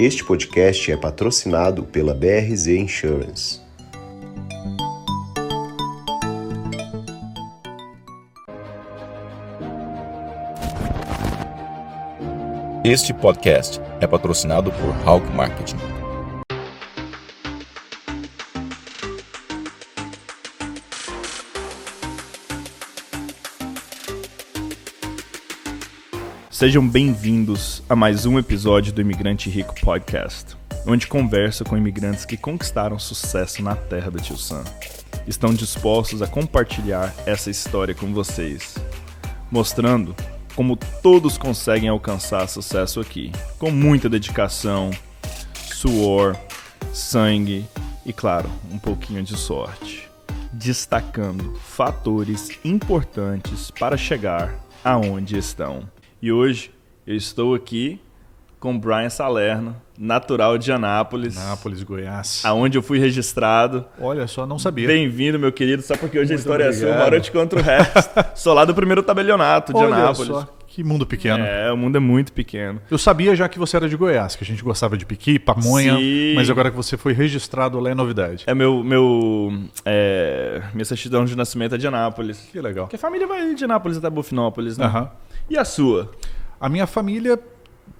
Este podcast é patrocinado pela BRZ Insurance. Este podcast é patrocinado por Hawk Marketing. Sejam bem-vindos a mais um episódio do Imigrante Rico Podcast, onde converso com imigrantes que conquistaram sucesso na terra do Tio Sam. Estão dispostos a compartilhar essa história com vocês, mostrando como todos conseguem alcançar sucesso aqui, com muita dedicação, suor, sangue e, claro, um pouquinho de sorte, destacando fatores importantes para chegar aonde estão. E hoje eu estou aqui com Brian Salerno, natural de Anápolis. Anápolis, Goiás. Aonde eu fui registrado. Olha só, não sabia. Bem-vindo, meu querido. Só porque hoje Muito a história obrigado. é sua, uma hora eu te conto o resto. Sou lá do primeiro tabelionato de Olha Anápolis. só, que mundo pequeno. É, o mundo é muito pequeno. Eu sabia já que você era de Goiás, que a gente gostava de piqui, pamonha, Sim. mas agora que você foi registrado lá é novidade. É minha certidão de nascimento é de Anápolis. Que legal. Porque a família vai de Anápolis até Bufinópolis, né? Aham. E a sua? A minha família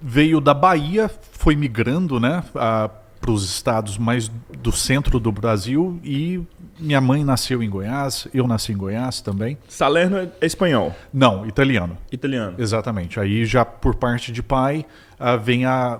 veio da Bahia, foi migrando, né, para os estados mais do centro do Brasil, e minha mãe nasceu em Goiás, eu nasci em Goiás também. Salerno é espanhol, Não, italiano. italiano. Exatamente. Aí já por parte de pai vem a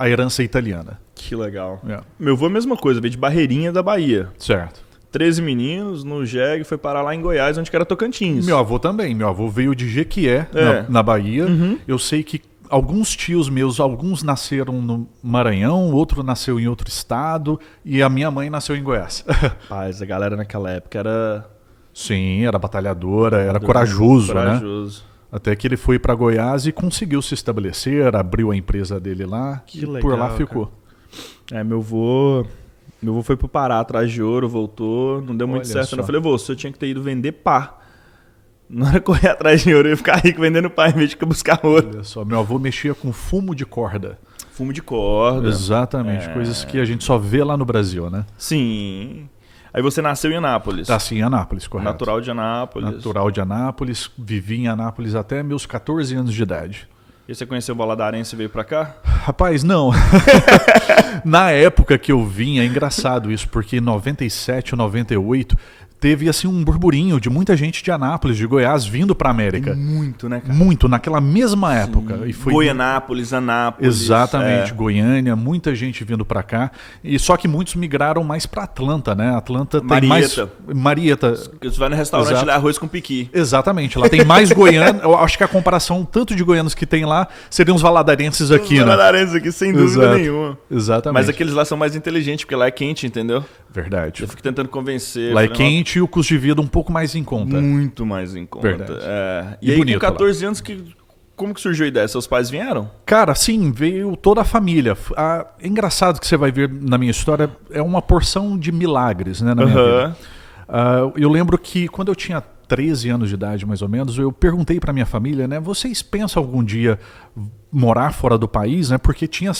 herança italiana. Que legal. É. Meu avô é a mesma coisa, veio de Barreirinha da Bahia. Certo. 13 meninos no JEG, foi parar lá em Goiás, onde que era Tocantins. Meu avô também. Meu avô veio de Jequié, É. na Bahia. Uhum. Eu sei que alguns tios meus, alguns nasceram no Maranhão, outro nasceu em outro estado, e a minha mãe nasceu em Goiás. Rapaz, a galera naquela época era Sim, era batalhadora, era corajoso, né? corajoso. Até que ele foi para Goiás e conseguiu se estabelecer, abriu a empresa dele lá, Que e legal, por lá cara. ficou. É, meu avô foi pro Pará atrás de ouro, voltou, não deu muito Olha certo. só. Eu falei, vô, você tinha que ter ido vender pá. Não era correr atrás de ouro, eu ia ficar rico vendendo pá em vez de buscar ouro. Olha só, meu avô mexia com fumo de corda. Fumo de corda. Exatamente, coisas que a gente só vê lá no Brasil, né? Sim. Aí você nasceu em Anápolis. Tá assim, em Anápolis, correto. Natural de Anápolis. Natural de Anápolis, vivi em Anápolis até meus 14 anos de idade. E você conheceu o Valadarense e veio pra cá? Rapaz, não. Na época que eu vim, é engraçado isso, porque em 97, 98, teve assim um burburinho de muita gente de Anápolis, de Goiás, vindo pra América. Muito, né, cara? Muito, naquela mesma época. E foi Goianápolis, Anápolis. Exatamente, é. Goiânia, muita gente vindo pra cá. E só que muitos migraram mais pra Atlanta, né? Atlanta tem Marieta. mais... Marieta. Você vai no restaurante Exato. lá, arroz com piqui. Exatamente, lá tem mais goianos. Eu acho que a comparação, tanto de goianos que tem lá, seriam os valadarenses aqui, Os né? Valadarenses aqui, sem dúvida Exato. nenhuma. Exatamente. Mas aqueles lá são mais inteligentes, porque lá é quente, entendeu? Verdade. Eu fico tentando convencer. Lá é falei, quente e o custo de vida um pouco mais em conta. muito mais em conta. Verdade. É. E E aí, bonito com 14 anos, como que surgiu a ideia? Seus pais vieram? Cara, sim, veio toda a família. É engraçado que você vai ver na minha história, é uma porção de milagres, né, na minha vida. Eu lembro que quando eu tinha 13 anos de idade, mais ou menos, eu perguntei pra minha família, né, vocês pensam algum dia morar fora do país, né, porque tinha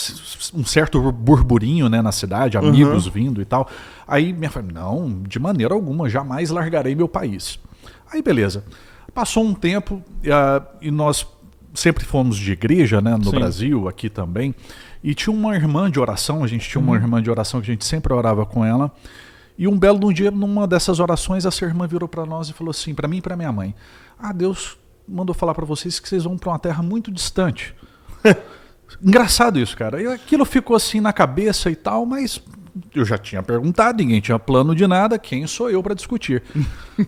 um certo burburinho, né, na cidade, amigos vindo e tal. Aí minha família, não, de maneira alguma, jamais largarei meu país. Aí beleza. Passou um tempo e nós sempre fomos de igreja, né, no Sim. Brasil, aqui também, e tinha uma irmã de oração, a gente tinha uma irmã de oração que a gente sempre orava com ela. E um belo dia, numa dessas orações, essa irmã virou para nós e falou assim, para mim e para minha mãe: Deus mandou falar para vocês que vocês vão para uma terra muito distante. Engraçado isso, cara. E aquilo ficou assim na cabeça e tal, mas eu já tinha perguntado, ninguém tinha plano de nada, quem sou eu para discutir?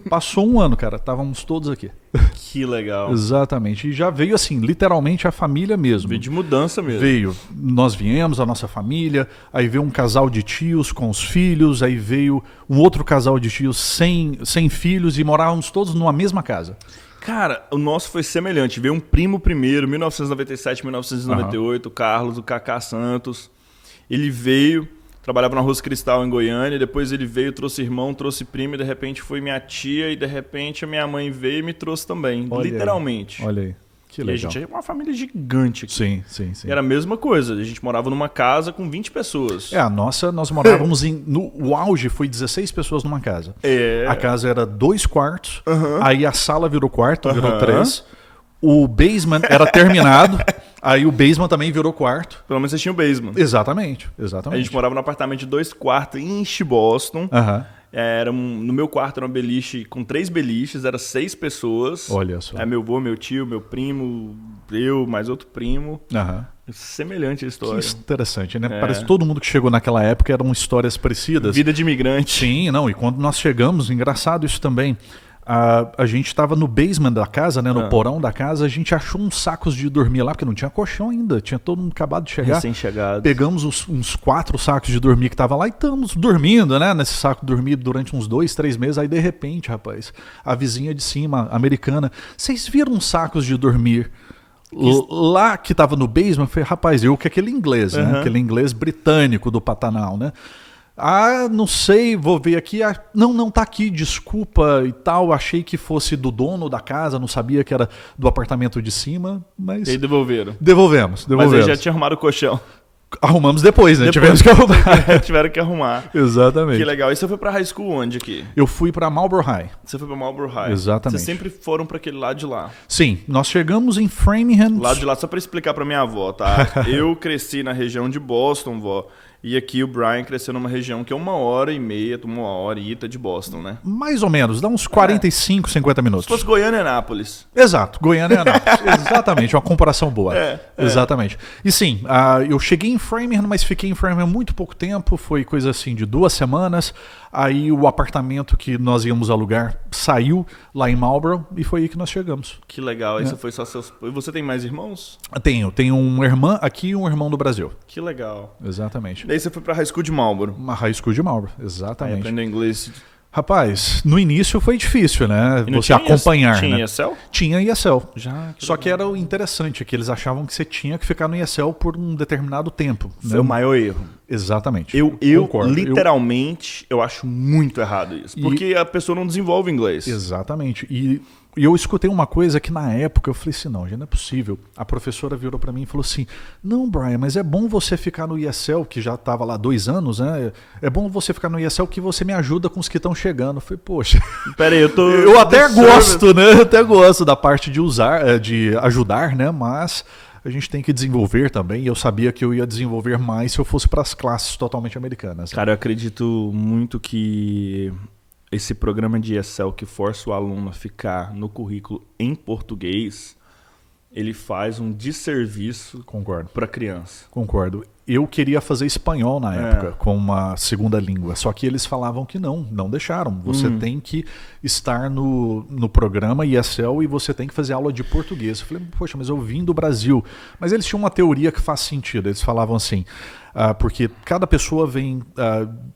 Passou um ano, cara, estávamos todos aqui. Que legal. Exatamente. E já veio assim, literalmente a família mesmo. Veio de mudança mesmo. Veio, nós viemos, a nossa família, aí veio um casal de tios com os filhos, aí veio um outro casal de tios sem filhos e morávamos todos numa mesma casa. Cara, o nosso foi semelhante. Veio um primo primeiro, 1997, 1998, o Carlos, o Cacá Santos. Ele veio, trabalhava no Arroz Cristal em Goiânia, depois ele veio, trouxe irmão, trouxe primo, e de repente foi minha tia, e de repente a minha mãe veio e me trouxe também, Olha aí. literalmente. Olha aí. Que E legal. a gente é uma família gigante aqui. Sim, sim, sim. E era a mesma coisa. A gente morava numa casa com 20 pessoas. A nossa, nós morávamos o auge foi 16 pessoas numa casa. A casa era 2 quartos, aí a sala virou quarto, virou 3. O basement era terminado, aí o basement também virou quarto. Pelo menos vocês tinham o basement. Exatamente. A gente morava num apartamento de 2 quartos em East Boston. No meu quarto era uma beliche com 3 beliches, era 6 pessoas. Olha só. Meu avô, meu tio, meu primo, eu, mais outro primo. Semelhante a história. Que interessante, né? Parece que todo mundo que chegou naquela época eram histórias parecidas. Vida de imigrante. Sim, não. E quando nós chegamos, engraçado isso também. A gente estava no basement da casa, né, no porão da casa, a gente achou uns sacos de dormir lá, porque não tinha colchão ainda, tinha todo mundo acabado de chegar. Recém-chegado. Pegamos uns 4 sacos de dormir que tava lá e estamos dormindo, né, nesse saco de dormir durante uns 2, 3 meses. Aí de repente, rapaz, a vizinha de cima, americana, vocês viram uns sacos de dormir lá que tava no basement? Eu falei, rapaz, eu que aquele inglês, né, aquele inglês britânico do Pantanal, né. Não sei, vou ver aqui. Não tá aqui, desculpa e tal. Achei que fosse do dono da casa, não sabia que era do apartamento de cima, mas... E aí devolveram. Devolvemos. Mas aí já tinha arrumado o colchão. Arrumamos depois, né? Tivemos que arrumar. Tiveram que arrumar. Exatamente. Que legal. E você foi pra high school onde aqui? Eu fui pra Marlboro High. Você foi pra Marlboro High. Exatamente. Vocês sempre foram pra aquele lado de lá. Sim, nós chegamos em Framingham. Lado de lá, só pra explicar pra minha avó, tá? Eu cresci na região de Boston, vó. E aqui o Brian cresceu numa região que é 1h30, 1h de Boston, né? Mais ou menos, dá uns 45, 50 minutos. Se fosse Goiânia e Anápolis. Exato, Goiânia e Anápolis. Exatamente, uma comparação boa. Exatamente. E sim, eu cheguei em Framingham, mas fiquei em Framingham muito pouco tempo, foi coisa assim de 2 semanas. Aí o apartamento que nós íamos alugar saiu lá em Marlboro e foi aí que nós chegamos. Que legal, aí você foi só seus... E você tem mais irmãos? Tenho uma irmã aqui e um irmão do Brasil. Que legal. Exatamente. Daí você foi pra High School de Marlboro. Uma High School de Marlboro, Aí exatamente. aprendeu inglês. Rapaz, no início foi difícil, né? E não Você tinha acompanhar, Tinha né? ESL? Tinha ESL. Já. Só que era o interessante, que eles achavam que você tinha que ficar no ESL por um determinado tempo. Foi o maior erro. Exatamente. Eu concordo. literalmente, eu acho muito errado isso. Porque a pessoa não desenvolve inglês. Exatamente. E eu escutei uma coisa que na época eu falei assim, não, já não é possível. A professora virou pra mim e falou assim, não, Brian, mas é bom você ficar no ESL, que já estava lá 2 anos, né? É bom você ficar no ESL que você me ajuda com os que estão chegando. Eu falei, poxa... Pera aí, eu até gosto, né? Eu até gosto da parte de de ajudar, né? Mas... a gente tem que desenvolver também, e eu sabia que eu ia desenvolver mais se eu fosse para as classes totalmente americanas. Cara, eu acredito muito que esse programa de ESL que força o aluno a ficar no currículo em português, ele faz um desserviço para a criança. Concordo. Eu queria fazer espanhol na época, com uma segunda língua, só que eles falavam que não deixaram. Você tem que estar no programa ESL e você tem que fazer aula de português. Eu falei, poxa, mas eu vim do Brasil. Mas eles tinham uma teoria que faz sentido. Eles falavam assim, porque cada pessoa vem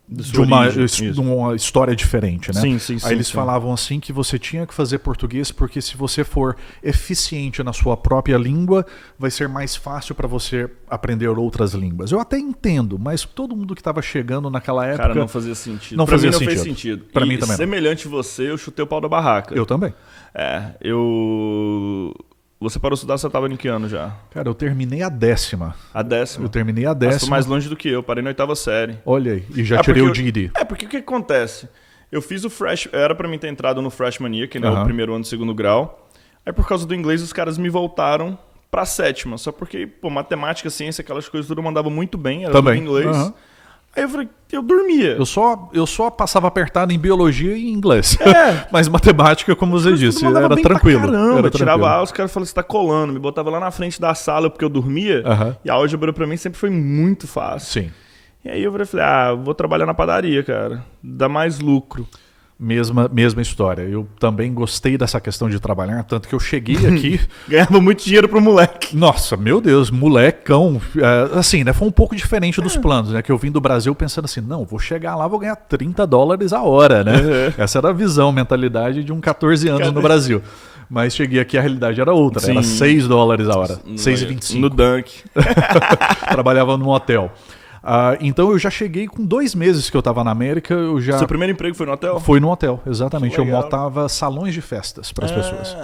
de uma história diferente, né? Sim, Aí eles falavam assim que você tinha que fazer português porque se você for eficiente na sua própria língua, vai ser mais fácil para você aprender outras línguas. Eu até entendo, mas todo mundo que estava chegando naquela época... Cara, não fazia sentido. Não pra fazia mim não sentido. fez sentido. Pra mim também. Semelhante a você, eu chutei o pau da barraca. Eu também. Você parou de estudar, você estava em que ano já? Cara, eu terminei a 10ª. A 10ª? Eu terminei a 10ª. Mas tô mais longe do que eu, parei na 8ª série. Olha aí, e já tirei o GED. Porque o que acontece? Eu fiz o era pra mim ter entrado no Freshman Year, que é o primeiro ano do 2º grau. Aí por causa do inglês, os caras me voltaram pra 7ª. Só porque, matemática, ciência, aquelas coisas tudo eu mandava muito bem, era tudo em inglês. Aí eu falei, eu dormia. Eu só passava apertado em biologia e em inglês. Mas matemática, como você disse, era tranquilo. Caramba, eu tirava aula, os caras falavam, você tá colando. Me botava lá na frente da sala porque eu dormia. E a álgebra pra mim sempre foi muito fácil. Sim. E aí eu falei, vou trabalhar na padaria, cara. Dá mais lucro. Mesma história. Eu também gostei dessa questão de trabalhar, tanto que eu cheguei aqui... Ganhava muito dinheiro pro moleque. Nossa, meu Deus, molecão. Assim, né, foi um pouco diferente dos planos, né? Que eu vim do Brasil pensando assim, não, vou chegar lá, vou ganhar $30 a hora, né? Essa era a visão, mentalidade de 14 anos no Brasil. Mas cheguei aqui, a realidade era outra. Sim. Era $6 a hora. 6,25. No Dunk. Trabalhava num hotel. Então eu já cheguei com 2 meses que eu estava na América. Seu primeiro emprego foi no hotel? Foi no hotel, exatamente. Eu montava salões de festas para as pessoas.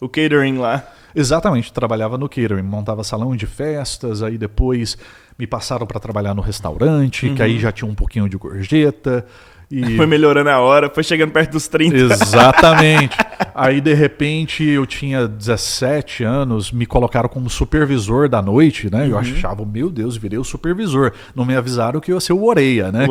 O catering lá. Exatamente, trabalhava no catering, montava salão de festas, aí depois me passaram para trabalhar no restaurante, que aí já tinha um pouquinho de gorjeta. E... Foi melhorando a hora, foi chegando perto dos 30. Exatamente. Aí, de repente, eu tinha 17 anos, me colocaram como supervisor da noite, né? Eu achava, meu Deus, virei o supervisor. Não me avisaram que eu ia ser o orelha, né?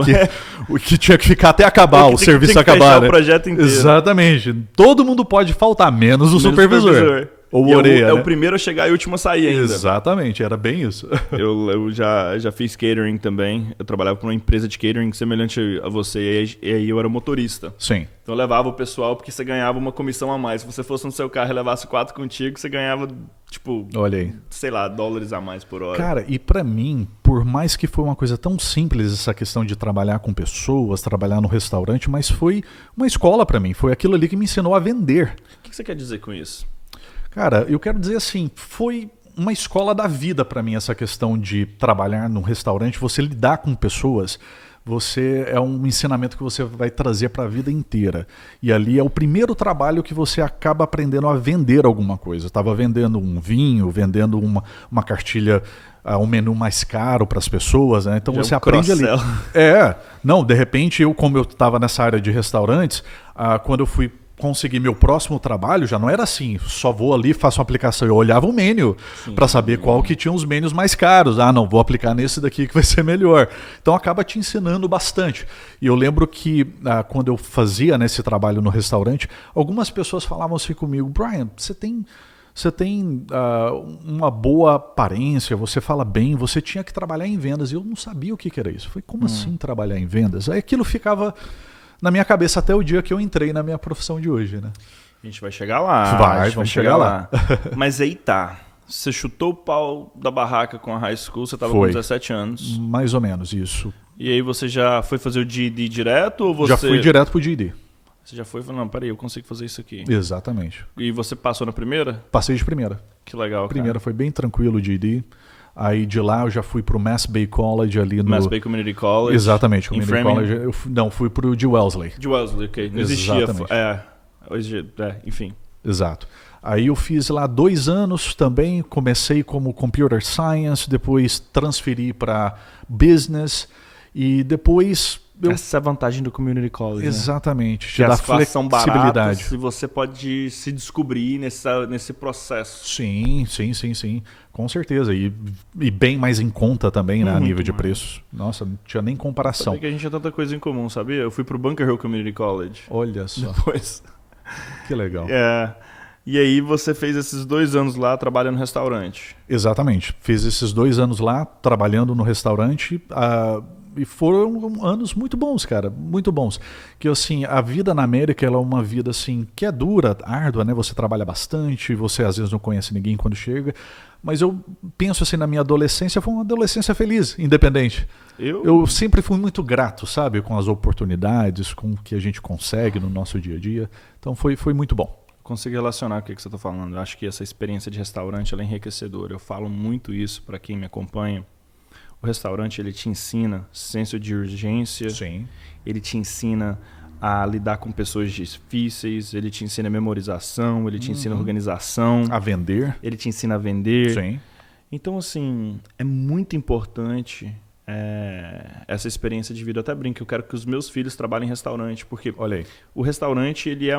Que tinha que ficar até acabar, o serviço acabar, né? O projeto inteiro. Exatamente. Todo mundo pode faltar, menos o supervisor. Ou orelha, é né? o primeiro a chegar e o último a sair ainda. Exatamente, era bem isso. Eu já fiz catering também. Eu trabalhava para uma empresa de catering semelhante a você. E aí eu era motorista. Sim. Então eu levava o pessoal porque você ganhava uma comissão a mais. Se você fosse no seu carro e levasse 4 contigo, você ganhava, tipo, olha aí, sei lá, dólares a mais por hora. Cara, e pra mim, por mais que foi uma coisa tão simples essa questão de trabalhar com pessoas, trabalhar no restaurante, mas foi uma escola pra mim. Foi aquilo ali que me ensinou a vender. O que você quer dizer com isso? Cara, eu quero dizer assim, foi uma escola da vida pra mim essa questão de trabalhar num restaurante, você lidar com pessoas, é um ensinamento que você vai trazer para a vida inteira. E ali é o primeiro trabalho que você acaba aprendendo a vender alguma coisa. Eu estava vendendo um vinho, vendendo uma cartilha, um menu mais caro para as pessoas, né? Então já você aprende ali. Não, de repente como eu estava nessa área de restaurantes, quando eu fui conseguir meu próximo trabalho, já não era assim, só vou ali, faço uma aplicação. Eu olhava o menu para saber qual que tinha os menus mais caros. Não, vou aplicar nesse daqui que vai ser melhor. Então acaba te ensinando bastante. E eu lembro que quando eu fazia nesse trabalho no restaurante, algumas pessoas falavam assim comigo, Brian, você tem uma boa aparência, você fala bem, você tinha que trabalhar em vendas. E eu não sabia o que era isso. Eu falei, como assim trabalhar em vendas? Aí aquilo ficava na minha cabeça até o dia que eu entrei na minha profissão de hoje, né? A gente vai chegar lá. Vamos chegar lá. Mas aí tá. Você chutou o pau da barraca com a high school, você estava com 17 anos. Mais ou menos, isso. E aí você já foi fazer o GED direto? Ou você... Já fui direto pro GED. Você já foi e falou, não, peraí, eu consigo fazer isso aqui. Exatamente. E você passou na primeira? Passei de primeira. Que legal, Primeira foi bem tranquilo o GED. Aí de lá eu já fui pro Mass Bay College ali no... Mass Bay Community College. Exatamente, Community College. Fui pro de Wellesley. De Wellesley, ok. Não existia. Enfim. Exato. Aí eu fiz lá 2 anos também, comecei como Computer Science, depois transferi para Business e depois... Essa é a vantagem do Community College. Exatamente. Te dá flexibilidade. Se você pode se descobrir nesse processo. Sim. Com certeza. E bem mais em conta também, né, a nível de preços. Nossa, não tinha nem comparação. Sabia que a gente tinha tanta coisa em comum, sabia? Eu fui pro Bunker Hill Community College. Olha só. Depois. Que legal. E aí você fez esses 2 anos lá trabalhando no restaurante. Exatamente. Fiz esses 2 anos lá trabalhando no restaurante. E foram anos muito bons, cara, muito bons. Que assim, a vida na América ela é uma vida assim que é dura, árdua, né? Você trabalha bastante, você às vezes não conhece ninguém quando chega. Mas eu penso assim, na minha adolescência foi uma adolescência feliz, independente. Eu sempre fui muito grato, sabe, com as oportunidades, com o que a gente consegue no nosso dia a dia. Então foi muito bom. Consigo relacionar com o que você está falando. Eu acho que essa experiência de restaurante ela é enriquecedora. Eu falo muito isso para quem me acompanha. O restaurante ele te ensina senso de urgência. Sim. Ele te ensina a lidar com pessoas difíceis, ele te ensina memorização, ele te ensina organização. A vender. Ele te ensina a vender. Sim. Então, assim, é muito importante essa experiência de vida. Eu até brinco, eu quero que os meus filhos trabalhem em restaurante, porque olha aí, o restaurante ele é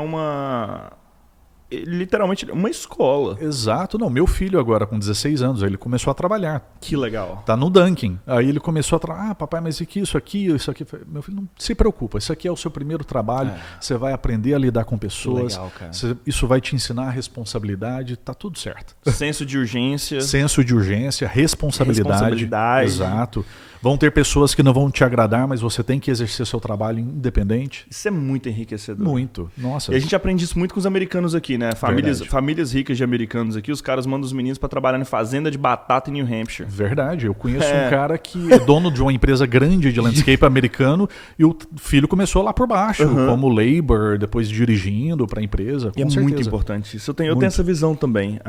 literalmente uma escola. Exato. Não, meu filho agora com 16 anos, ele começou a trabalhar. Que legal. Tá no Dunkin'. Aí ele começou a trabalhar, papai, mas isso aqui. Meu filho, não se preocupa, isso aqui é o seu primeiro trabalho, você vai aprender a lidar com pessoas. Que legal, cara. Isso vai te ensinar a responsabilidade, tá tudo certo. Senso de urgência. Senso de urgência, responsabilidade. Exato. Vão ter pessoas que não vão te agradar, mas você tem que exercer seu trabalho independente. Isso é muito enriquecedor. Muito. Nossa. E a gente aprende isso muito com os americanos aqui, né? Famílias ricas de americanos aqui, os caras mandam os meninos para trabalhar em fazenda de batata em New Hampshire. Verdade. Eu conheço um cara que é dono de uma empresa grande de landscape americano e o filho começou lá por baixo, como labor, depois dirigindo para a empresa. Com certeza. Muito importante isso. Eu tenho essa visão também.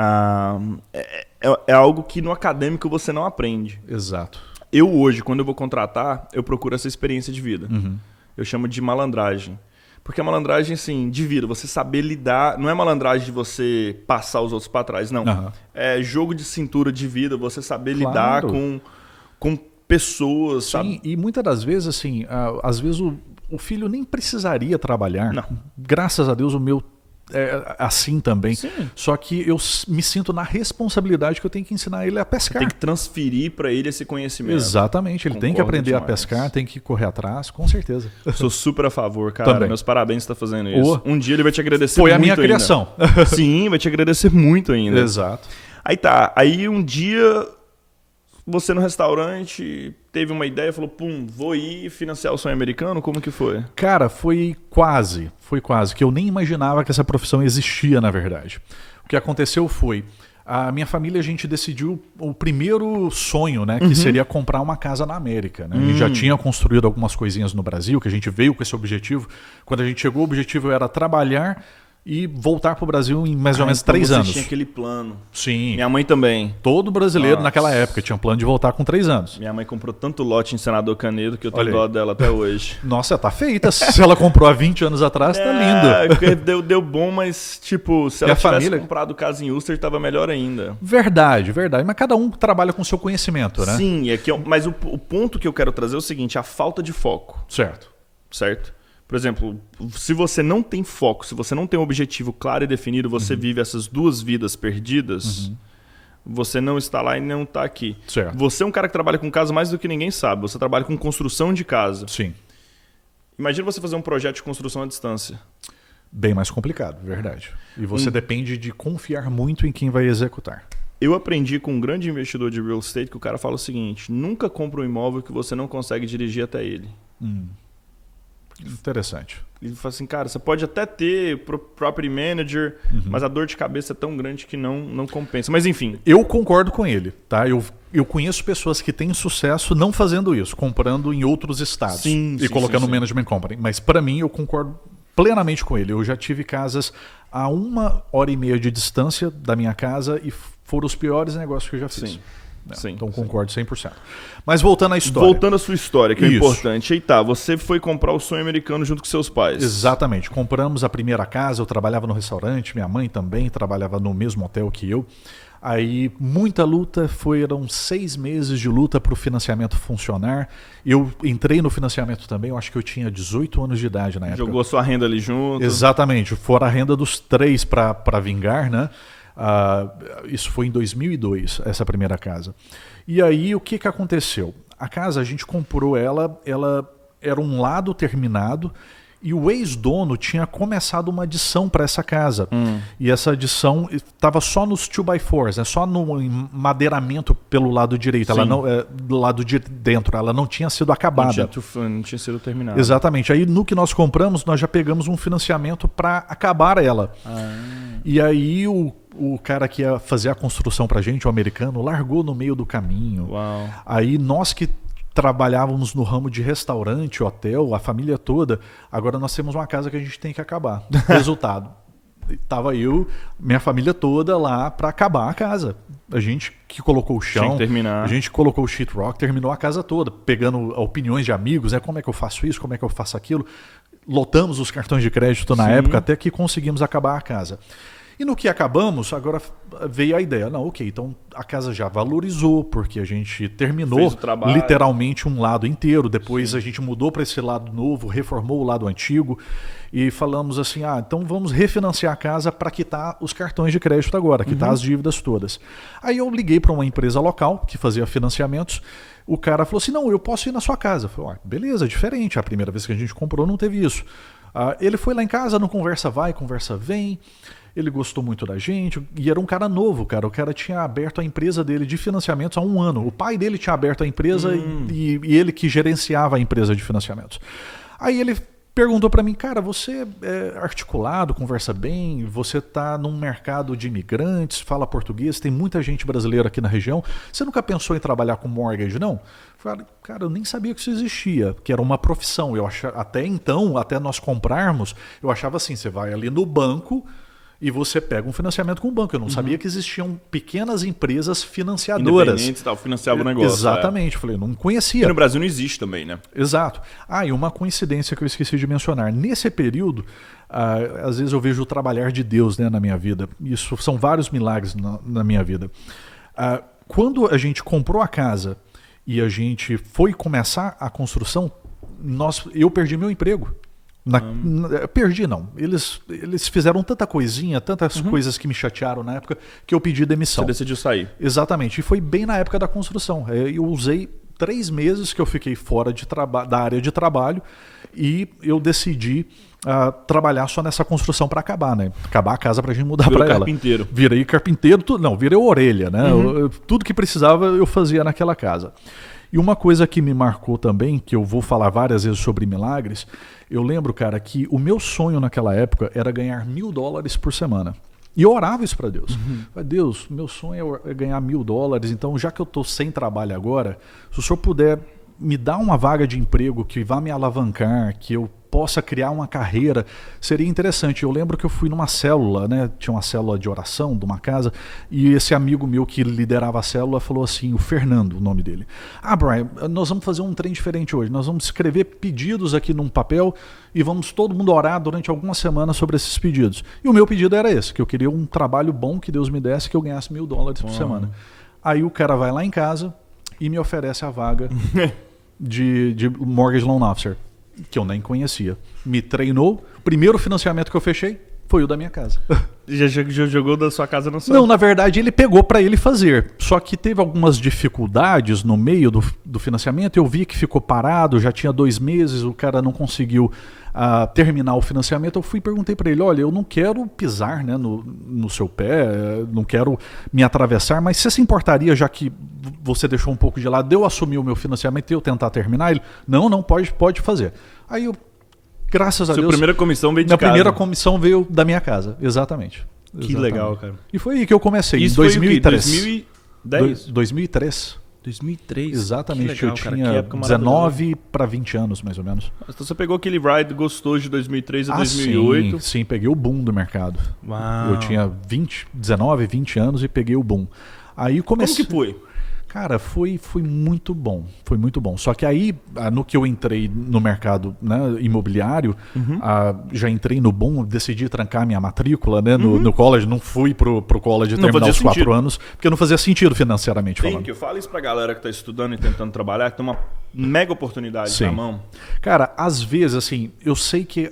É algo que no acadêmico você não aprende. Exato. Eu hoje, quando eu vou contratar, eu procuro essa experiência de vida. Eu chamo de malandragem. Porque é malandragem, assim, de vida. Você saber lidar... Não é malandragem de você passar os outros para trás, não. É jogo de cintura de vida, você saber lidar com pessoas, Sim, sabe? E muitas das vezes, assim, às vezes o filho nem precisaria trabalhar. Não. Graças a Deus o meu é assim também. Sim. Só que eu me sinto na responsabilidade que eu tenho que ensinar ele a pescar. Tem que transferir para ele esse conhecimento. Exatamente, ele tem que aprender demais. a pescar, tem que correr atrás, com certeza. Sou super a favor, cara. Também. Meus parabéns por estar fazendo isso. Um dia ele vai te agradecer Foi muito a minha ainda. criação. Sim, vai te agradecer muito ainda. Exato. Aí tá, aí um dia você no restaurante teve uma ideia, falou, vou ir financiar o sonho americano? Como que foi? Cara, foi quase, que eu nem imaginava que essa profissão existia, na verdade. O que aconteceu foi, a minha família, a gente decidiu o primeiro sonho, né, que seria comprar uma casa na América, né? A gente já tinha construído algumas coisinhas no Brasil, que a gente veio com esse objetivo. Quando a gente chegou, o objetivo era trabalhar e voltar para o Brasil em mais ou menos 3 anos. Você tinha aquele plano. Sim. Minha mãe também. Todo brasileiro naquela época tinha um plano de voltar com 3 anos. Minha mãe comprou tanto lote em Senador Canedo que eu tenho dó dela até hoje. Nossa, tá feita. Se ela comprou há 20 anos atrás, tá lindo. Deu bom, mas tipo, se ela tivesse comprado casa em Ulster, tava melhor ainda. Verdade. Mas cada um trabalha com o seu conhecimento, né? Sim, mas o ponto que eu quero trazer é o seguinte, a falta de foco. Certo? Por exemplo, se você não tem foco, se você não tem um objetivo claro e definido, você vive essas 2 vidas perdidas, você não está lá e não está aqui. Certo. Você é um cara que trabalha com casa mais do que ninguém sabe. Você trabalha com construção de casa. Sim. Imagina você fazer um projeto de construção à distância. Bem mais complicado, verdade. E você depende de confiar muito em quem vai executar. Eu aprendi com um grande investidor de real estate que o cara fala o seguinte, nunca compra um imóvel que você não consegue dirigir até ele. Interessante. Ele fala assim, cara, você pode até ter property manager, mas a dor de cabeça é tão grande que não compensa. Mas enfim. Eu concordo com ele, tá? Eu conheço pessoas que têm sucesso não fazendo isso, comprando em outros estados e colocando no management company. Mas para mim, eu concordo plenamente com ele. Eu já tive casas a 1h30 de distância da minha casa e foram os piores negócios que eu já fiz. Sim, então concordo 100%. Mas voltando à história. Voltando à sua história, que é importante. Aí tá, você foi comprar o sonho americano junto com seus pais. Exatamente. Compramos a primeira casa, eu trabalhava no restaurante, minha mãe também trabalhava no mesmo hotel que eu. Aí muita luta, foram 6 meses de luta para o financiamento funcionar. Eu entrei no financiamento também, eu acho que eu tinha 18 anos de idade na época. Jogou sua renda ali junto. Exatamente, fora a renda dos 3 para vingar, né? Isso foi em 2002, essa primeira casa. E aí o que aconteceu? A casa, a gente comprou ela era um lado terminado e o ex-dono tinha começado uma adição para essa casa. E essa adição estava só nos 2x4s, né? Só no madeiramento pelo lado direito, ela não, do lado de dentro, ela não tinha sido acabada. Não tinha sido terminada. Exatamente. Aí no que nós compramos, nós já pegamos um financiamento para acabar ela. E aí o cara que ia fazer a construção pra gente, o americano, largou no meio do caminho. Uau. Aí nós que trabalhávamos no ramo de restaurante, hotel, a família toda, agora nós temos uma casa que a gente tem que acabar. Resultado. Tava eu, minha família toda lá para acabar a casa. A gente que colocou o chão, terminar. A gente colocou o sheetrock, terminou a casa toda, pegando opiniões de amigos, né? Como é que eu faço isso, como é que eu faço aquilo. Lotamos os cartões de crédito na época até que conseguimos acabar a casa. E no que acabamos, agora veio a ideia. Não, ok, então a casa já valorizou, porque a gente terminou literalmente um lado inteiro. Depois a gente mudou para esse lado novo, reformou o lado antigo. E falamos assim, então vamos refinanciar a casa para quitar os cartões de crédito agora, quitar as dívidas todas. Aí eu liguei para uma empresa local que fazia financiamentos. O cara falou assim, não, eu posso ir na sua casa. Eu falei, beleza, diferente. A primeira vez que a gente comprou não teve isso. Ele foi lá em casa, não conversa vai, conversa vem. Ele gostou muito da gente e era um cara novo, cara. O cara tinha aberto a empresa dele de financiamentos há 1 ano. O pai dele tinha aberto a empresa e ele que gerenciava a empresa de financiamentos. Aí ele perguntou para mim, cara, você é articulado, conversa bem, você tá num mercado de imigrantes, fala português, tem muita gente brasileira aqui na região. Você nunca pensou em trabalhar com mortgage, não? Eu falei, cara, eu nem sabia que isso existia, que era uma profissão. Eu achava, até então, até nós comprarmos, eu achava assim, você vai ali no banco E você pega um financiamento com o banco. Eu não sabia que existiam pequenas empresas financiadoras. Independentes, tal, financiava o negócio. Exatamente. Falei, não conhecia. E no Brasil não existe também, né? Exato. E uma coincidência que eu esqueci de mencionar. Nesse período, às vezes eu vejo o trabalhar de Deus, né, na minha vida. Isso são vários milagres na minha vida. Quando a gente comprou a casa e a gente foi começar a construção, eu perdi meu emprego. Perdi não. Eles fizeram tanta coisinha, tantas coisas que me chatearam na época, que eu pedi demissão. Você decidiu sair. Exatamente. E foi bem na época da construção. Eu usei 3 meses que eu fiquei fora da área de trabalho e eu decidi trabalhar só nessa construção para acabar, né? Acabar a casa pra gente mudar para ela. Carpinteiro. Virei carpinteiro. Virei orelha, né? Tudo que precisava eu fazia naquela casa. E uma coisa que me marcou também, que eu vou falar várias vezes sobre milagres, eu lembro, cara, que o meu sonho naquela época era ganhar $1.000 por semana. E eu orava isso para Deus. Deus, meu sonho é ganhar $1.000, então já que eu estou sem trabalho agora, se o senhor puder me dar uma vaga de emprego que vá me alavancar, que eu possa criar uma carreira, seria interessante. Eu lembro que eu fui numa célula, né? Tinha uma célula de oração de uma casa, e esse amigo meu que liderava a célula falou assim, o Fernando, o nome dele. Brian, nós vamos fazer um trem diferente hoje. Nós vamos escrever pedidos aqui num papel e vamos todo mundo orar durante algumas semanas sobre esses pedidos. E o meu pedido era esse, que eu queria um trabalho bom que Deus me desse, que eu ganhasse $1.000 por semana. Aí o cara vai lá em casa e me oferece a vaga de Mortgage Loan Officer, que eu nem conhecia. Me treinou. O primeiro financiamento que eu fechei foi o da minha casa. Já jogou da sua casa no céu? Não, na verdade ele pegou para ele fazer. Só que teve algumas dificuldades no meio do financiamento. Eu vi que ficou parado, já tinha 2 meses, o cara não conseguiu terminar o financiamento. Eu fui e perguntei para ele, olha, eu não quero pisar, né, no seu pé, não quero me atravessar, mas você se importaria, já que você deixou um pouco de lado, de eu assumir o meu financiamento e eu tentar terminar ele? Não, pode fazer. Aí eu, graças a Deus... Sua primeira comissão veio de casa. Minha primeira comissão veio da minha casa, exatamente. Que legal, cara. E foi aí que eu comecei, isso em 2003. Foi 2010? 2003. 2003. Exatamente, legal, eu cara, tinha 19 para 20 anos, mais ou menos. Então você pegou aquele ride gostoso de 2003 a 2008. Sim, peguei o boom do mercado. Uau. Eu tinha 19, 20 anos e peguei o boom. Aí comecei... Como que foi? Cara, foi muito bom. Foi muito bom. Só que aí, no que eu entrei no mercado, né, imobiliário, já entrei no boom, decidi trancar minha matrícula, né, no college. Não fui pro college terminar os 4 anos, porque não fazia sentido financeiramente falando. Que eu falo isso pra galera que tá estudando e tentando trabalhar, que tem uma mega oportunidade na mão. Cara, às vezes, assim, eu sei que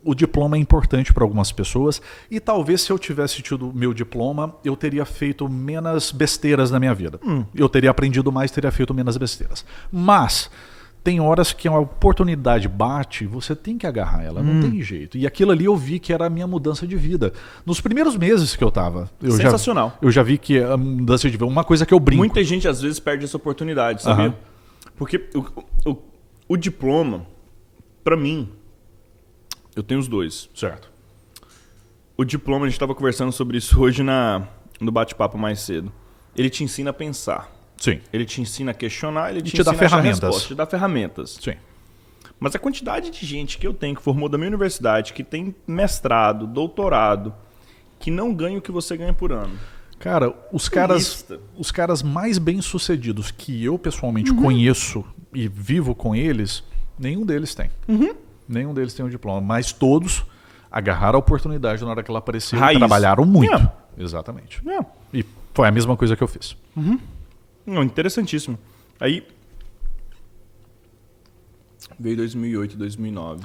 o diploma é importante para algumas pessoas e talvez se eu tivesse tido meu diploma, eu teria feito menos besteiras na minha vida. Eu teria aprendido mais, teria feito menos besteiras. Mas tem horas que a oportunidade bate, você tem que agarrar ela, não tem jeito. E aquilo ali eu vi que era a minha mudança de vida. Nos primeiros meses que eu tava. Sensacional. Eu já vi que a mudança de vida, uma coisa que eu brinco. Muita gente às vezes perde essa oportunidade, sabia? Porque o diploma, para mim, eu tenho os dois. Certo. O diploma, a gente estava conversando sobre isso hoje no bate-papo mais cedo. Ele te ensina a pensar. Sim. Ele te ensina a questionar, ele te dá ensina a achar ferramentas. resposta, te dá ferramentas. Sim. Mas a quantidade de gente que eu tenho, que formou da minha universidade, que tem mestrado, doutorado, que não ganha o que você ganha por ano. Cara, os caras mais bem-sucedidos que eu pessoalmente conheço e vivo com eles, nenhum deles tem. Nenhum deles tem um diploma, mas todos agarraram a oportunidade na hora que ela apareceu e trabalharam muito. Exatamente. E foi a mesma coisa que eu fiz. Não, interessantíssimo. Aí veio 2008, 2009.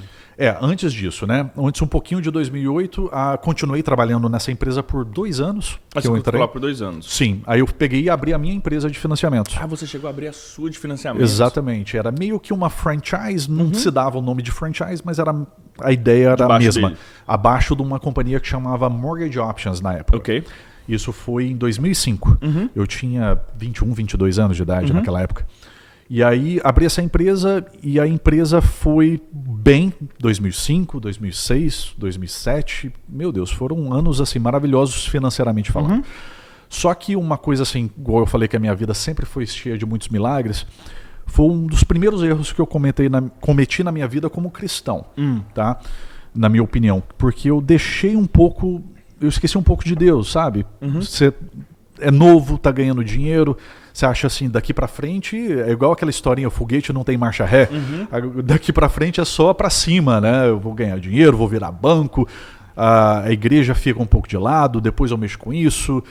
Antes disso, né? Antes um pouquinho de 2008, continuei trabalhando nessa empresa por 2 anos. Mas você ficou lá por 2 anos? Sim. Aí eu peguei e abri a minha empresa de financiamentos. Você chegou a abrir a sua de financiamento? Exatamente. Era meio que uma franchise, não se dava o nome de franchise, mas a ideia era a mesma. Dele. Abaixo de uma companhia que chamava Mortgage Options na época. Ok. Isso foi em 2005. Eu tinha 21, 22 anos de idade naquela época. E aí abri essa empresa e a empresa foi bem 2005, 2006, 2007. Meu Deus, foram anos assim maravilhosos financeiramente falando. Só que uma coisa assim, igual eu falei que a minha vida sempre foi cheia de muitos milagres, foi um dos primeiros erros que eu cometi na minha vida como cristão, tá? Na minha opinião. Porque eu deixei um pouco... eu esqueci um pouco de Deus, sabe? Você é novo, tá ganhando dinheiro, você acha assim, daqui pra frente é igual aquela historinha, o foguete não tem marcha ré, daqui pra frente é só pra cima, né? Eu vou ganhar dinheiro, vou virar banco, a igreja fica um pouco de lado, depois eu mexo com isso,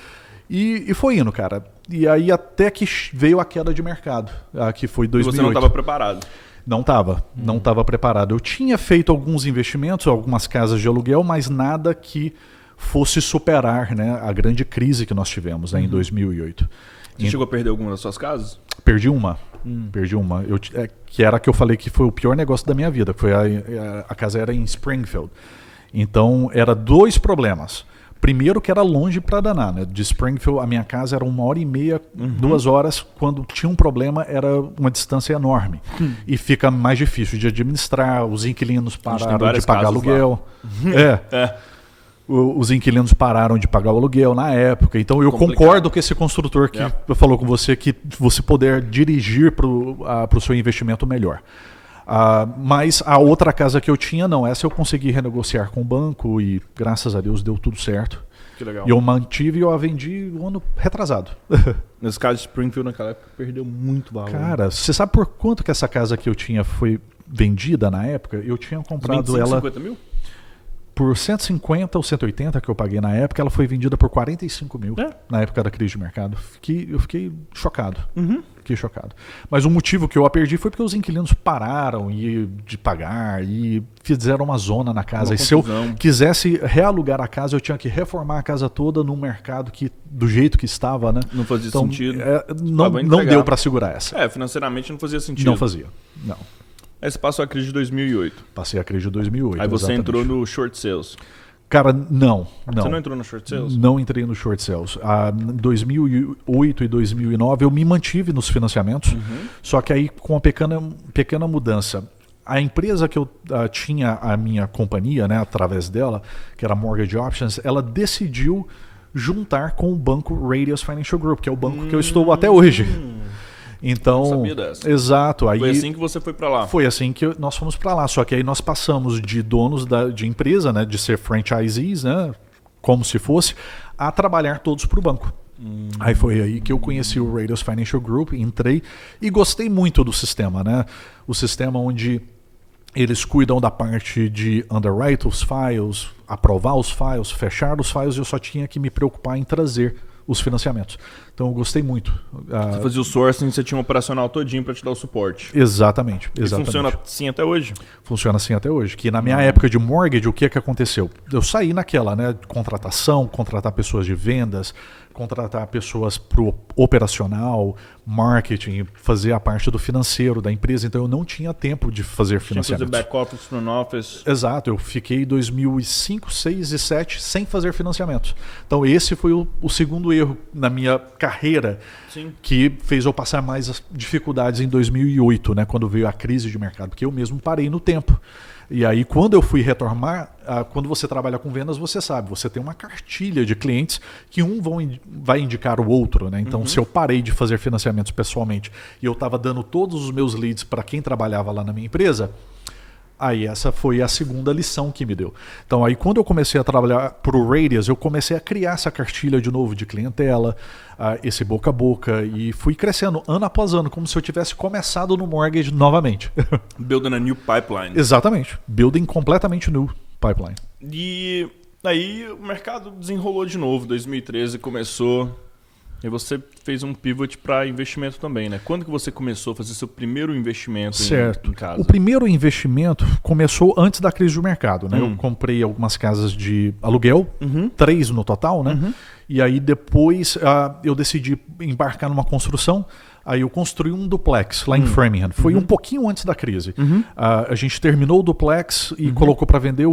e foi indo, cara. E aí até que veio a queda de mercado, que foi 2008. Você não estava preparado? Não estava preparado. Eu tinha feito alguns investimentos, algumas casas de aluguel, mas nada que fosse superar, né, a grande crise que nós tivemos, né, em 2008. Você chegou a perder alguma das suas casas? Perdi uma. Que era a que eu falei que foi o pior negócio da minha vida. Foi a casa era em Springfield. Então, era 2 problemas. Primeiro que era longe para danar, né? De Springfield, a minha casa era 1h30, 2 horas. Quando tinha um problema, era uma distância enorme. E fica mais difícil de administrar. Os inquilinos pararam de pagar aluguel. Os inquilinos pararam de pagar o aluguel na época. Então eu concordo com esse construtor que falou com você que você poder dirigir para o seu investimento melhor. Mas a outra casa que eu tinha, não. Essa eu consegui renegociar com o banco e graças a Deus deu tudo certo. Que legal. E eu mantive e eu a vendi um ano retrasado. Nesse caso de Springfield, naquela época, perdeu muito valor. Cara, você sabe por quanto que essa casa que eu tinha foi vendida na época? Eu tinha comprado 25, ela... 50 mil? Por 150 ou 180 que eu paguei na época, ela foi vendida por 45 mil na época da crise de mercado. Eu fiquei chocado. Fiquei chocado. Mas o motivo que eu a perdi foi porque os inquilinos pararam de pagar e fizeram uma zona na casa. E se eu quisesse realugar a casa, eu tinha que reformar a casa toda num mercado que, do jeito que estava, né? Não fazia sentido. Não deu para segurar essa. Financeiramente não fazia sentido. Não fazia, não. Aí você passou a crise de 2008. Passei a crise de 2008. Aí você entrou no short sales. Cara, não. Você não entrou no short sales? Não entrei no short sales. Em 2008 e 2009 eu me mantive nos financiamentos, só que aí com uma pequena mudança. A empresa que eu tinha a minha companhia, né, através dela, que era a Mortgage Options, ela decidiu juntar com o banco Radius Financial Group, que é o banco que eu estou até hoje. Então, não sabia dessa. Exato. Aí, foi assim que você foi para lá? Foi assim que nós fomos para lá. Só que aí nós passamos de donos de empresa, né, de ser franchisees, né, como se fosse, a trabalhar todos para o banco. Aí foi aí que eu conheci o Radius Financial Group, entrei e gostei muito do sistema, né? O sistema onde eles cuidam da parte de underwrite os files, aprovar os files, fechar os files, e eu só tinha que me preocupar em trazer os financiamentos. Então eu gostei muito. Você fazia o sourcing, você tinha um operacional todinho para te dar o suporte. Exatamente. E funciona assim até hoje? Funciona assim até hoje. Que na minha época de mortgage, o que aconteceu? Eu saí naquela, né? Contratação, contratar pessoas de vendas, contratar pessoas para o operacional, marketing, fazer a parte do financeiro da empresa. Então eu não tinha tempo de fazer financiamentos. Tinha que fazer back office, front office. Exato. Eu fiquei 2005, 2006 e 2007 sem fazer financiamentos. Então esse foi o segundo erro na minha carreira. Sim. Que fez eu passar mais dificuldades em 2008, né, quando veio a crise de mercado, porque eu mesmo parei no tempo. E aí, quando eu fui retornar, quando você trabalha com vendas, você sabe, você tem uma cartilha de clientes que vai indicar o outro, né? Então, se eu parei de fazer financiamentos pessoalmente e eu estava dando todos os meus leads para quem trabalhava lá na minha empresa, aí essa foi a segunda lição que me deu. Então aí quando eu comecei a trabalhar para o Radius, eu comecei a criar essa cartilha de novo de clientela, esse boca a boca, e fui crescendo ano após ano, como se eu tivesse começado no mortgage novamente. Building a new pipeline. Exatamente. Building completamente new pipeline. E aí o mercado desenrolou de novo, 2013 começou... E você fez um pivot para investimento também, né? Quando que você começou a fazer seu primeiro investimento em casa? O primeiro investimento começou antes da crise do mercado, né? Eu comprei algumas casas de aluguel, 3 no total, né? E aí depois eu decidi embarcar numa construção. Aí eu construí um duplex lá em Framingham. Foi um pouquinho antes da crise. A gente terminou o duplex e colocou para vender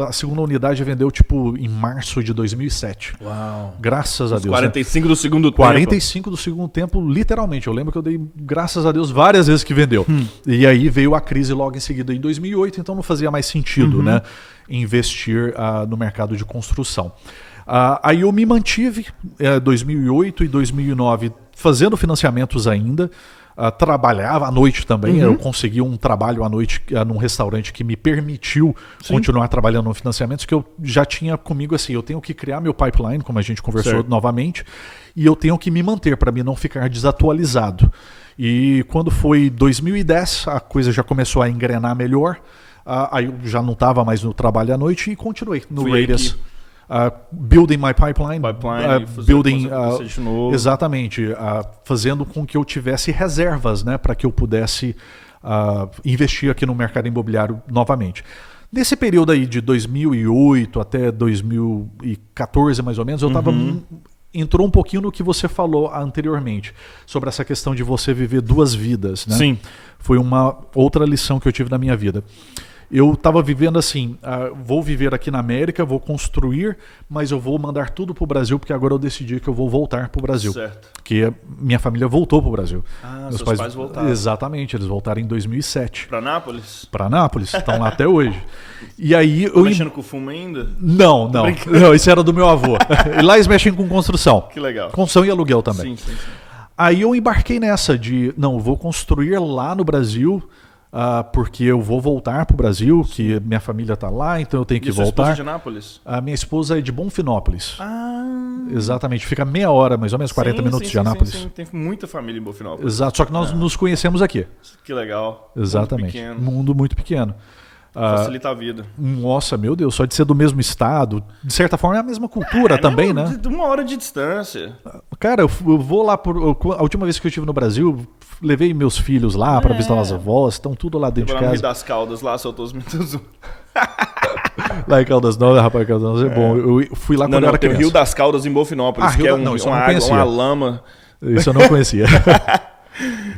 a segunda unidade vendeu tipo em março de 2007. Uau. Graças a Deus. 45 do segundo tempo. 45 do segundo tempo, literalmente. Eu lembro que eu dei, graças a Deus, várias vezes que vendeu. E aí veio a crise logo em seguida, em 2008, então não fazia mais sentido, né, investir no mercado de construção. Aí eu me mantive 2008 e 2009 fazendo financiamentos ainda. trabalhava à noite também. Eu consegui um trabalho à noite num restaurante que me permitiu continuar trabalhando no financiamento, que eu já tinha comigo assim, eu tenho que criar meu pipeline, como a gente conversou novamente, e eu tenho que me manter para mim não ficar desatualizado. E quando foi 2010, a coisa já começou a engrenar melhor. Aí eu já não estava mais no trabalho à noite e continuei no Radius. Building my pipeline, building, de novo. exatamente, fazendo com que eu tivesse reservas, né, para que eu pudesse investir aqui no mercado imobiliário novamente. Nesse período aí de 2008 até 2014, mais ou menos, eu estava... Entrou um pouquinho no que você falou anteriormente, sobre essa questão de você viver duas vidas, né? Sim. Foi uma outra lição que eu tive na minha vida. Eu estava vivendo assim, vou viver aqui na América, vou construir, mas eu vou mandar tudo para o Brasil, porque agora eu decidi que eu vou voltar para o Brasil. Certo. Porque minha família voltou para o Brasil. Meus pais voltaram. Exatamente, eles voltaram em 2007. Para Nápoles? Para Nápoles, estão lá até hoje. E aí mexendo com fumo ainda? Não, isso era do meu avô. E lá eles mexem com construção. Que legal. Construção e aluguel também. Sim. Aí eu embarquei nessa de, não, eu vou construir lá no Brasil, porque eu vou voltar para o Brasil, que minha família está lá, então eu tenho que voltar. Sua esposa é de Nápolis? A minha esposa é de Bonfinópolis. Exatamente, fica meia hora, mais ou menos, 40 minutos de Anápolis. Sim. Tem muita família em Bonfinópolis. Exato, só que nós nos conhecemos aqui. Que legal. Exatamente. Mundo muito pequeno. Facilita a vida. Nossa, meu Deus, só de ser do mesmo estado, de certa forma é a mesma cultura também, né? De 1 hora de distância. Cara, eu vou lá, a última vez que eu estive no Brasil, levei meus filhos lá para visitar as avós, estão tudo lá dentro de casa. No Rio das Caldas, lá soltou os mitos. Lá em Caldas Novas, rapaz, Caldas Novas é bom. Eu fui lá quando eu era criança. Tem o Rio das Caldas em Bonfinópolis, que é uma lama. Isso eu não conhecia.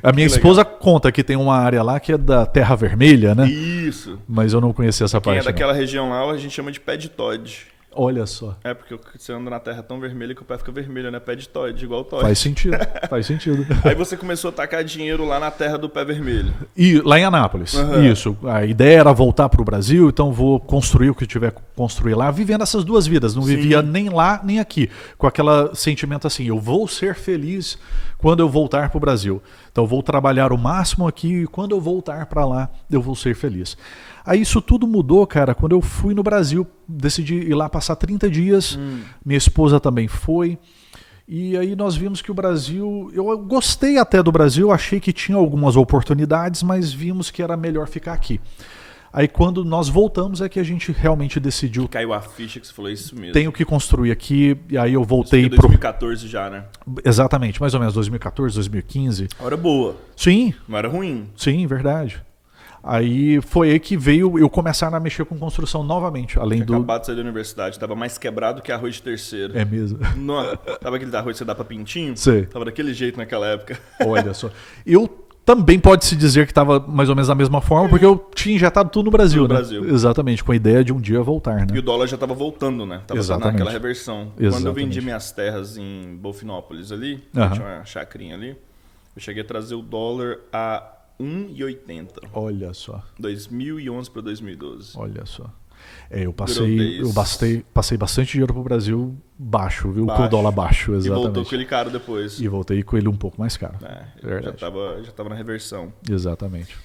A minha esposa conta que tem uma área lá que é da Terra Vermelha, né? Isso. Mas eu não conhecia essa parte. Quem é daquela região lá, a gente chama de pé de Todd. Olha só. É, porque você anda na terra tão vermelha que o pé fica vermelho, né? Pé de Todd, igual o Todd. Faz sentido, faz sentido. Aí você começou a tacar dinheiro lá na terra do pé vermelho. E lá em Anápolis, isso. A ideia era voltar para o Brasil, então vou construir o que tiver que construir lá, vivendo essas duas vidas. Não vivia nem lá, nem aqui. Com aquele sentimento assim, eu vou ser feliz quando eu voltar para o Brasil. Então eu vou trabalhar o máximo aqui e quando eu voltar para lá, eu vou ser feliz. Aí isso tudo mudou, cara, quando eu fui no Brasil, decidi ir lá passar 30 dias, minha esposa também foi, e aí nós vimos que o Brasil, eu gostei até do Brasil, achei que tinha algumas oportunidades, mas vimos que era melhor ficar aqui. Aí quando nós voltamos é que a gente realmente decidiu. Caiu a ficha que você falou isso mesmo. Tenho que construir aqui, e aí eu voltei para 2014 já, né? Exatamente, mais ou menos 2014, 2015. Hora boa. Sim. Não era ruim. Sim, verdade. Aí foi aí que veio eu começar a mexer com construção novamente. Além do. Acabado de sair da universidade, tava mais quebrado que arroz de terceiro. É mesmo. Não, tava aquele arroz que você dá pra pintinho? Sei. Tava daquele jeito naquela época. Olha só. Eu também pode-se dizer que estava mais ou menos da mesma forma, porque eu tinha injetado tudo no Brasil, né? Brasil. Exatamente, com a ideia de um dia voltar, né? E o dólar já estava voltando, né? Tava naquela reversão. Exatamente. Quando eu vendi minhas terras em Bonfinópolis ali, tinha uma chacrinha ali, eu cheguei a trazer o dólar a 1,80. Olha só. 2011 para 2012. Olha só. Eu passei bastante dinheiro pro Brasil baixo, viu? Com o dólar baixo, exatamente. E voltou com ele caro depois. E voltei com ele um pouco mais caro. Verdade. Já tava na reversão. Exatamente.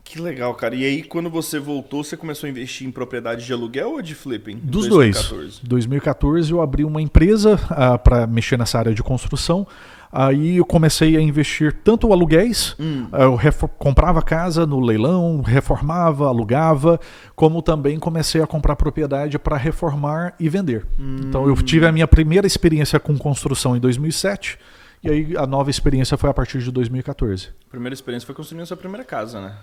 Que legal, cara. E aí, quando você voltou, você começou a investir em propriedade de aluguel ou de flipping? Dos 2014? Dois. Em 2014 eu abri uma empresa para mexer nessa área de construção. Aí eu comecei a investir tanto aluguéis, eu comprava casa no leilão, reformava, alugava, como também comecei a comprar propriedade para reformar e vender. Então eu tive a minha primeira experiência com construção em 2007, e aí a nova experiência foi a partir de 2014. A primeira experiência foi construindo a sua primeira casa, né?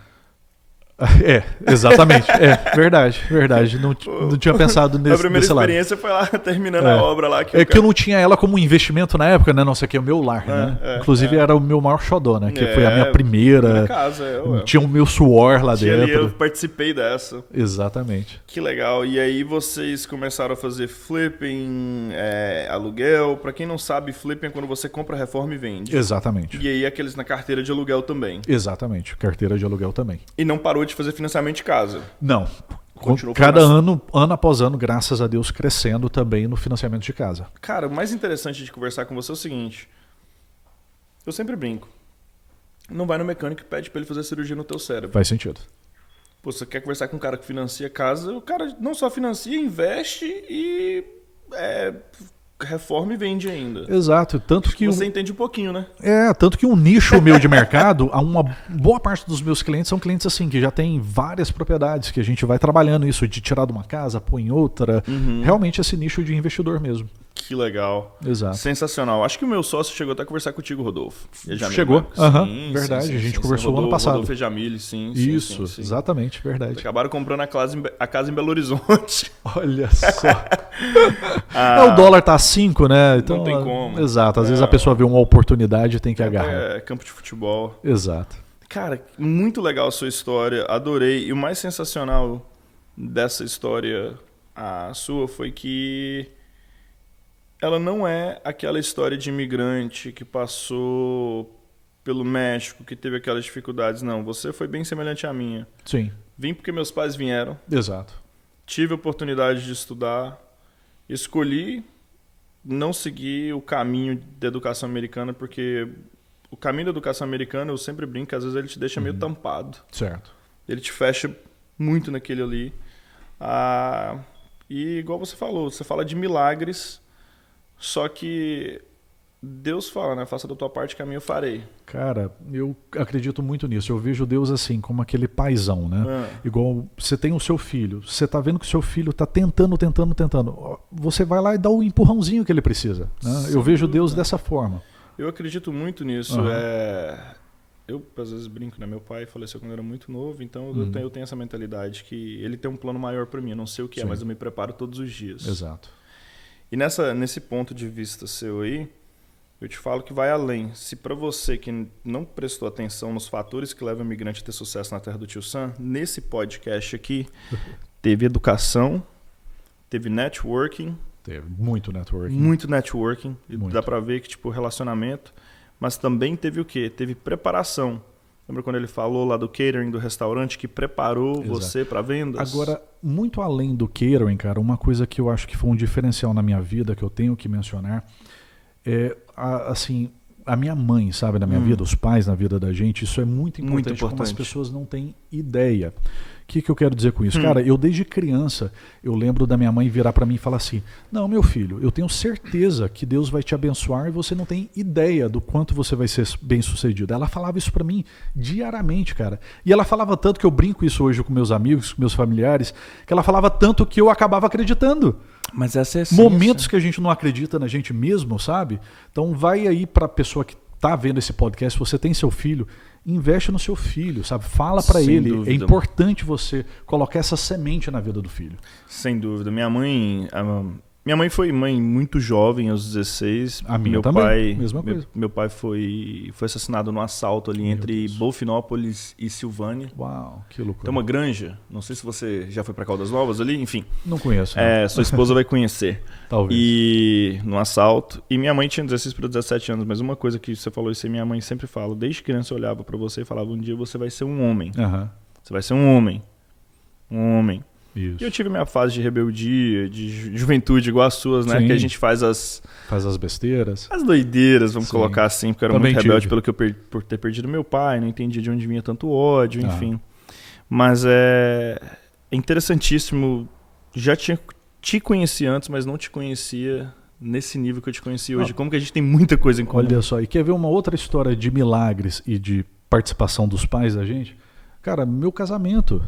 Exatamente. Verdade. Não tinha pensado nesse lado. A primeira experiência foi lá terminando a obra lá. Que eu não tinha ela como investimento na época, né? Não sei o que, é o meu lar, né? Inclusive era o meu maior xodó, né? Que foi a minha primeira casa. Tinha o meu suor lá dentro. Eu participei dessa. Exatamente. Que legal. E aí vocês começaram a fazer flipping, aluguel. Pra quem não sabe, flipping é quando você compra, reforma e vende. Exatamente. E aí aqueles na carteira de aluguel também. Exatamente. Carteira de aluguel também. E não parou de fazer financiamento de casa? Não. Cada ano após ano, graças a Deus, crescendo também no financiamento de casa. Cara, o mais interessante de conversar com você é o seguinte. Eu sempre brinco. não vai no mecânico e pede pra ele fazer cirurgia no teu cérebro. Faz sentido. Pô, você quer conversar com um cara que financia casa, o cara não só financia, investe e reforma e vende ainda. Exato, tanto que você entende um pouquinho, né? Tanto que um nicho meu de mercado, uma boa parte dos meus clientes são clientes assim que já têm várias propriedades, que a gente vai trabalhando isso de tirar de uma casa, pôr em outra. Realmente esse nicho de investidor mesmo. Que legal. Exato. Sensacional. Acho que o meu sócio chegou até a conversar contigo, Rodolfo. Ejamil, chegou? Né? Sim, verdade. Sim, a gente conversou ano passado. Rodolfo Ejamil, sim. Isso, sim. Exatamente, verdade. Acabaram comprando a casa em Belo Horizonte. Olha só. O dólar tá a 5, né? Então, não tem como. Exato. Às vezes a pessoa vê uma oportunidade e tem que agarrar. É campo de futebol. Exato. Cara, muito legal a sua história. Adorei. E o mais sensacional dessa história, a sua, foi que ela não é aquela história de imigrante que passou pelo México, que teve aquelas dificuldades. Não, você foi bem semelhante à minha. Sim. Vim porque meus pais vieram. Exato. Tive a oportunidade de estudar. Escolhi não seguir o caminho da educação americana, porque o caminho da educação americana, eu sempre brinco, que às vezes ele te deixa meio tampado. Certo. Ele te fecha muito naquele ali. E igual você falou, você fala de milagres, só que Deus fala, né? Faça da tua parte, caminho eu farei. Cara, eu acredito muito nisso. Eu vejo Deus assim, como aquele paizão, né? Igual você tem o seu filho, você tá vendo que o seu filho tá tentando. Você vai lá e dá o empurrãozinho que ele precisa. Né? Eu vejo Deus dessa forma. Eu acredito muito nisso. Eu, às vezes, brinco, né? Meu pai faleceu quando eu era muito novo, então eu tenho essa mentalidade que ele tem um plano maior para mim. Eu não sei o que é, mas eu me preparo todos os dias. Exato. E nesse ponto de vista seu aí, eu te falo que vai além. Se para você que não prestou atenção nos fatores que levam o imigrante a ter sucesso na terra do Tio Sam, nesse podcast aqui, teve educação, teve networking. Teve muito networking. Muito networking. Muito. Dá para ver que, tipo, relacionamento. Mas também teve o quê? Teve preparação. Lembra quando ele falou lá do catering do restaurante que preparou você para vendas? Agora, muito além do catering, cara, uma coisa que eu acho que foi um diferencial na minha vida, que eu tenho que mencionar, assim, a minha mãe, sabe, na minha vida, os pais na vida da gente, isso é muito importante, como as pessoas não têm ideia. O que eu quero dizer com isso? Cara, eu desde criança, eu lembro da minha mãe virar para mim e falar assim, não, meu filho, eu tenho certeza que Deus vai te abençoar e você não tem ideia do quanto você vai ser bem sucedido. Ela falava isso para mim diariamente, cara. E ela falava tanto, que eu brinco isso hoje com meus amigos, com meus familiares, que ela falava tanto que eu acabava acreditando. Mas essa é momentos que a gente não acredita na gente mesmo, sabe? Então vai aí para a pessoa que tá vendo esse podcast, você tem seu filho, investe no seu filho, sabe? Fala para ele. Dúvida. É importante você colocar essa semente na vida do filho. Sem dúvida. Minha mãe foi mãe muito jovem, aos 16. A minha também, mesma coisa. Meu pai foi assassinado num assalto ali entre Bolfinópolis e Silvânia. Uau, que loucura. Tem uma granja, não sei se você já foi para Caldas Novas ali, enfim. Não conheço. Sua esposa vai conhecer. Talvez. E num assalto. E minha mãe tinha 16 para 17 anos, mas uma coisa que você falou isso aí, minha mãe sempre fala, desde criança eu olhava para você e falava, um dia você vai ser um homem. Você vai ser um homem. Um homem. Isso. E eu tive minha fase de rebeldia, de juventude igual as suas, né? Sim. Que a gente faz as besteiras. As doideiras, vamos colocar assim, porque eu era também muito rebelde por ter perdido meu pai, não entendia de onde vinha tanto ódio, enfim. Mas é interessantíssimo. Já te conheci antes, mas não te conhecia nesse nível que eu te conheci hoje. Como que a gente tem muita coisa em comum. Olha só, e quer ver uma outra história de milagres e de participação dos pais da gente? Cara, meu casamento.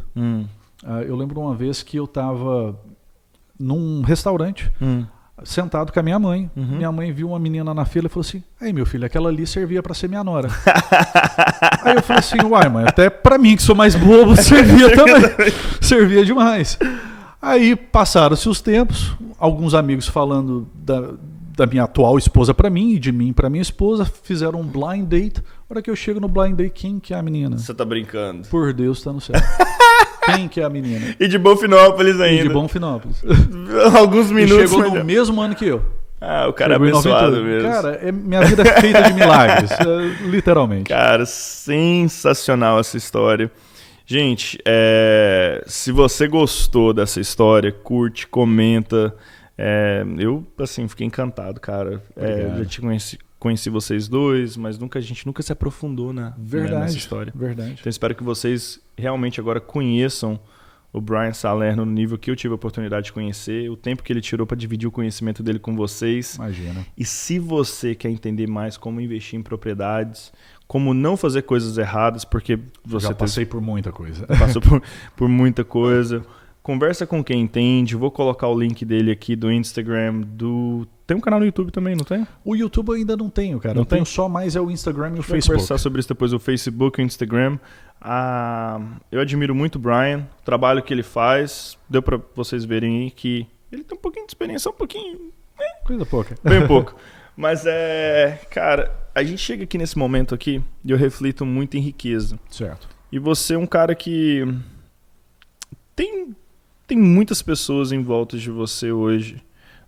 Eu lembro uma vez que eu estava num restaurante, sentado com a minha mãe. Minha mãe viu uma menina na fila e falou assim, aí meu filho, aquela ali servia para ser minha nora. Aí eu falei assim, uai mãe, até para mim que sou mais bobo, servia também. Servia demais. Aí passaram-se os tempos, alguns amigos falando da minha atual esposa para mim e de mim para minha esposa, fizeram um blind date. A hora que eu chego no blind date, quem que é a menina? Você tá brincando. Por Deus, tá no céu. Quem que é a menina? E de Bonfinópolis ainda. E de Bonfinópolis. Alguns minutos. E chegou no mesmo ano que eu. O cara é abençoado mesmo. Cara, minha vida é feita de milagres, literalmente. Cara, sensacional essa história. Gente, se você gostou dessa história, curte, comenta. Eu, assim, fiquei encantado, cara. Já te conheci vocês dois, mas a gente nunca se aprofundou nessa história. Verdade. Então espero que vocês realmente agora conheçam o Brian Salerno no nível que eu tive a oportunidade de conhecer, o tempo que ele tirou para dividir o conhecimento dele com vocês. Imagina. E se você quer entender mais como investir em propriedades, como não fazer coisas erradas, porque você já passei por muita coisa. Passou por muita coisa. Conversa com quem entende. Vou colocar o link dele aqui do Instagram, Tem um canal no YouTube também, não tem? O YouTube eu ainda não tenho, cara. Não eu tem? tenho só mais o Instagram e o Vou Facebook. conversar sobre isso depois, o Facebook e o Instagram. Eu admiro muito o Brian, o trabalho que ele faz. Deu pra vocês verem aí que ele tem um pouquinho de experiência, Coisa pouca. bem pouco. Mas cara, a gente chega aqui nesse momento aqui e eu reflito muito em riqueza. Certo. E você é um cara que tem muitas pessoas em volta de você hoje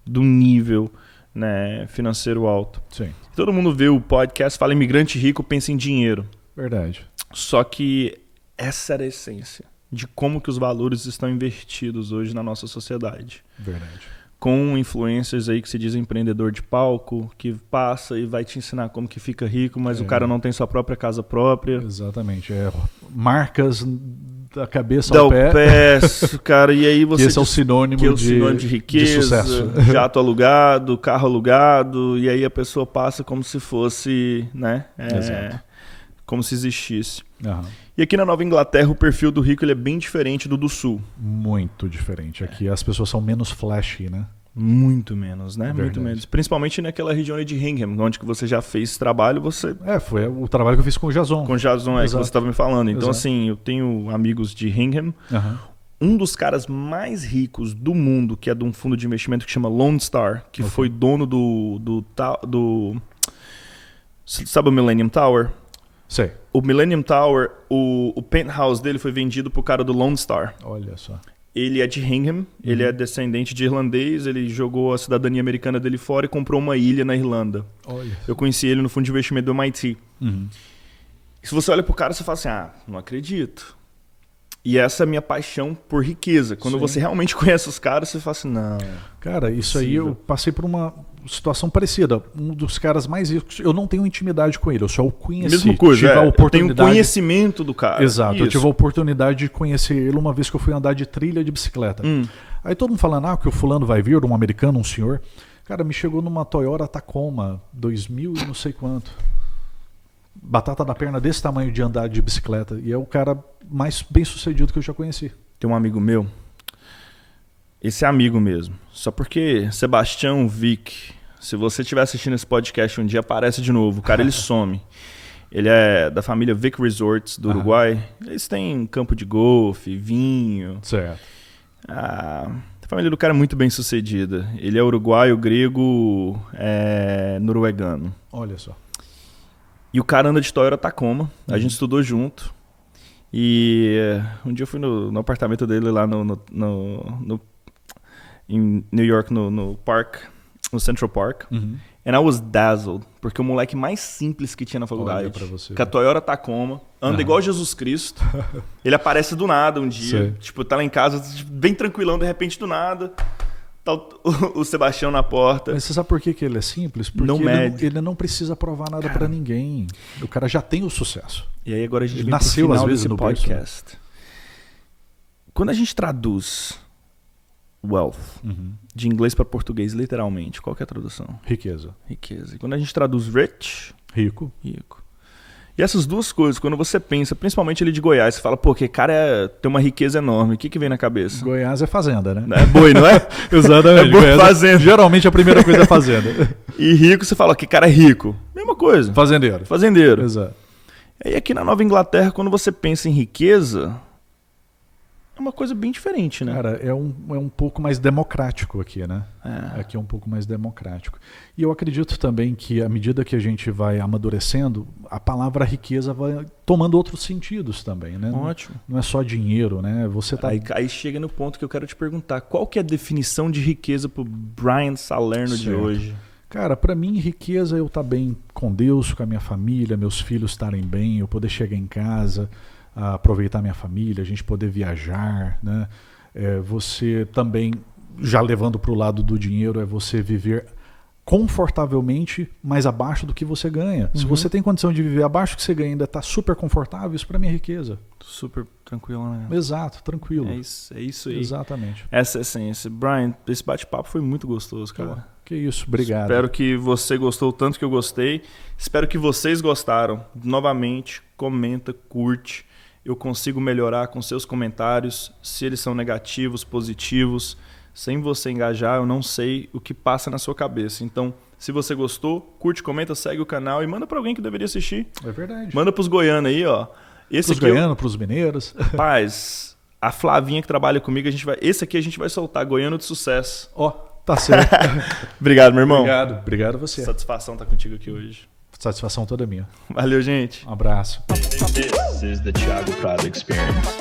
do nível, né, financeiro alto. Sim. Todo mundo vê o podcast, fala imigrante rico, pensa em dinheiro. Verdade. Só que essa era a essência de como que os valores estão invertidos hoje na nossa sociedade. Verdade. Com influencers aí que se diz empreendedor de palco, que passa e vai te ensinar como que fica rico, mas o cara não tem sua própria casa própria. Exatamente. Marcas da cabeça Dá ao o pé. cara, e aí você... Que esse é o sinônimo, de riqueza, de sucesso. Jato alugado, carro alugado, e aí a pessoa passa como se fosse, né? Como se existisse. Uhum. E aqui na Nova Inglaterra o perfil do rico ele é bem diferente do Sul. Muito diferente. Aqui as pessoas são menos flashy, né? Muito menos, né? Verdade. Muito menos. Principalmente naquela região de Hingham, onde que você já fez esse trabalho, Foi o trabalho que eu fiz com o Jason. Com o Jason, que você estava me falando. Então, Exato. assim, eu tenho amigos de Hingham. Uhum. Um dos caras mais ricos do mundo, que é de um fundo de investimento que chama Lone Star, que foi dono do sabe o Millennium Tower? Sei. O Millennium Tower, o penthouse dele foi vendido pro cara do Lone Star. Olha só. Ele é de Hingham, ele é descendente de irlandês, ele jogou a cidadania americana dele fora e comprou uma ilha na Irlanda. Olha. Eu conheci ele no fundo de investimento do MIT. Uhum. Se você olha pro cara, você fala assim, não acredito. E essa é a minha paixão por riqueza. Quando você realmente conhece os caras, você fala assim, não. Cara, isso aí eu passei por uma situação parecida. Um dos caras mais ricos, eu não tenho intimidade com ele, eu só o conheci. Mesma coisa, tive a oportunidade... eu tenho conhecimento do cara. Exato, Isso. eu tive a oportunidade de conhecer ele uma vez que eu fui andar de trilha de bicicleta. Aí todo mundo falando, que o fulano vai vir, um americano, um senhor. Cara, me chegou numa Toyota Tacoma, 2000 e não sei quanto. Batata da perna desse tamanho de andar de bicicleta. E é o cara mais bem sucedido que eu já conheci. Tem um amigo meu, esse é amigo mesmo, só porque Sebastião Vick, se você estiver assistindo esse podcast um dia, aparece de novo, o cara ele some. Ele é da família Vick Resorts do Uruguai, eles têm campo de golfe, vinho. Certo. A família do cara é muito bem sucedida, ele é uruguaio, grego, noruegano. Olha só. E o cara anda de Toyota Tacoma, a gente estudou junto. E um dia eu fui no apartamento dele lá em New York, no Central Park. And I was dazzled, porque o moleque mais simples que tinha na faculdade, com a Toyota Tacoma, anda igual Jesus Cristo. Ele aparece do nada um dia, tipo, tá lá em casa, bem tranquilão, de repente do nada, tá o Sebastião na porta. Mas você sabe por que ele é simples? Porque ele não precisa provar nada pra ninguém. O cara já tem o sucesso. E aí agora a gente nasceu às vezes no podcast. Berço. Quando a gente traduz wealth de inglês para português, literalmente, qual que é a tradução? Riqueza. Riqueza. E quando a gente traduz rich, rico. E essas duas coisas, quando você pensa, principalmente ele de Goiás, você fala, pô, que cara tem uma riqueza enorme. O que vem na cabeça? Goiás é fazenda, né? É boi, não é? Exatamente. É boi, fazenda. Geralmente a primeira coisa é fazenda. E rico, você fala, que cara é rico. Mesma coisa. Fazendeiro. Exato. E aqui na Nova Inglaterra, quando você pensa em riqueza, é uma coisa bem diferente, né? Cara, é um pouco mais democrático aqui, né? Aqui é um pouco mais democrático. E eu acredito também que à medida que a gente vai amadurecendo, a palavra riqueza vai tomando outros sentidos também, né? Ótimo. Não é só dinheiro, né? Você tá... Aí chega no ponto que eu quero te perguntar, qual que é a definição de riqueza pro Brian Salerno de hoje? Cara, para mim, riqueza é eu estar bem com Deus, com a minha família, meus filhos estarem bem, eu poder chegar em casa, aproveitar minha família, a gente poder viajar, né? Você também, já levando para o lado do dinheiro, é você viver confortavelmente mais abaixo do que você ganha. Se você tem condição de viver abaixo do que você ganha e ainda está super confortável, isso para mim é riqueza. Super tranquilo, né? Exato, tranquilo. É isso aí. Exatamente. Essa é a essência. Brian, esse bate-papo foi muito gostoso, cara. Que isso, obrigado. Espero que você gostou tanto que eu gostei. Espero que vocês gostaram. Novamente, comenta, curte. Eu consigo melhorar com seus comentários. Se eles são negativos, positivos. Sem você engajar, eu não sei o que passa na sua cabeça. Então, se você gostou, curte, comenta, segue o canal e manda para alguém que deveria assistir. É verdade. Manda pros goianos aí, ó. Pros goianos, pros mineiros. Rapaz, a Flavinha que trabalha comigo, esse aqui a gente vai soltar, Goiano de Sucesso. Ó, tá certo. Obrigado, meu irmão. Obrigado a você. Satisfação estar contigo aqui hoje. Satisfação toda minha. Valeu, gente. Um abraço. This is the Thiago Prado Experience.